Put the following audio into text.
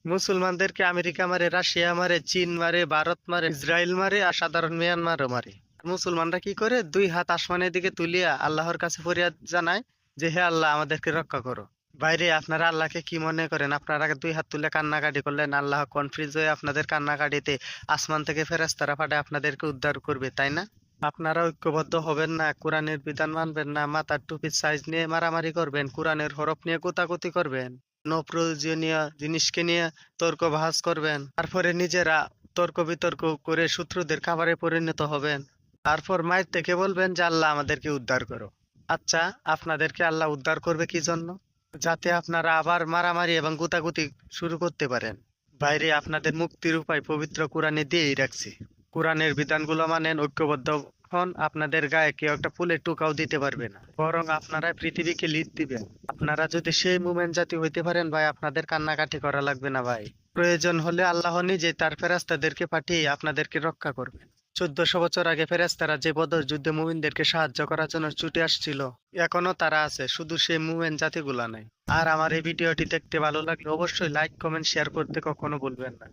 মুসলমানদেরকে আমেরিকা মারে, রাশিয়া মারে, চীন মারে, ভারত মারে, ইসরায়েল মারে, আর সাধারণ মিয়ানমারও মারে। মুসলমানরা কি করে, দুই হাত আসমানের দিকে তুলিয়া আল্লাহর কাছে ফরিয়াদ জানায় যে হে আল্লাহ, আমাদেরকে রক্ষা করো। বাইরে আপনারা আল্লাহকে কি মনে করেন? আপনারা দুই হাত তুলে কান্নাকাটি করলেন, আল্লাহ কনফিউজ হয়ে আপনাদের কান্নাকাটিতে আসমান থেকে ফেরেশতারা পাঠায় আপনাদেরকে উদ্ধার করবে, তাই না? আপনারা ঐক্যবদ্ধ হবেন না, কোরআনের বিধান মানবেন না, মাথার টুপির সাইজ নিয়ে মারামারি করবেন, কোরআনের হরফ নিয়ে কোতাকুতি করবেন, অপ্রয়োজনীয় জিনিসকে নিয়ে তর্ক বাহাস করবেন, তারপরে নিজেরা তর্ক বিতর্ক করে শত্রুদের খাবারে পরিণত হবেন, তারপর মায়ের থেকে বলবেন যে আল্লাহ আমাদেরকে উদ্ধার করো। আচ্ছা, আপনাদেরকে আল্লাহ উদ্ধার করবে কি জন্য? যাতে আপনারা আবার মারামারি এবং গুতাগুতি শুরু করতে পারেন। বাইরে আপনাদের মুক্তির উপায় পবিত্র কোরআনে দিয়েই রাখছি। কোরআনের বিধানগুলো মানেন, ঐক্যবদ্ধ হন, আপনাদের গায়ে কেউ একটা ফুলের টোকাও দিতে পারবে না, বরং আপনারা পৃথিবীকে লিড দিবেন। আপনারা যদি সেই মুমেন্ট জাতি হইতে পারেন ভাই, আপনাদের কান্নাকাটি করা লাগবে না ভাই। প্রয়োজন হলে আল্লাহ নিজে তার ফেরেশতাদেরকে পাঠিয়ে আপনাদেরকে রক্ষা করবেন। 1400 বছর আগে ফেরেশতারা যে বদর যুদ্ধে মুমিনদেরকে সাহায্য করার জন্য ছুটে আসছিল, এখনো তারা আছে, শুধু সেই মুমিন জাতিগুলা নাই। আর আমার এই ভিডিওটি দেখতে ভালো লাগলে অবশ্যই লাইক, কমেন্ট, শেয়ার করতে কখনো ভুলবেন না।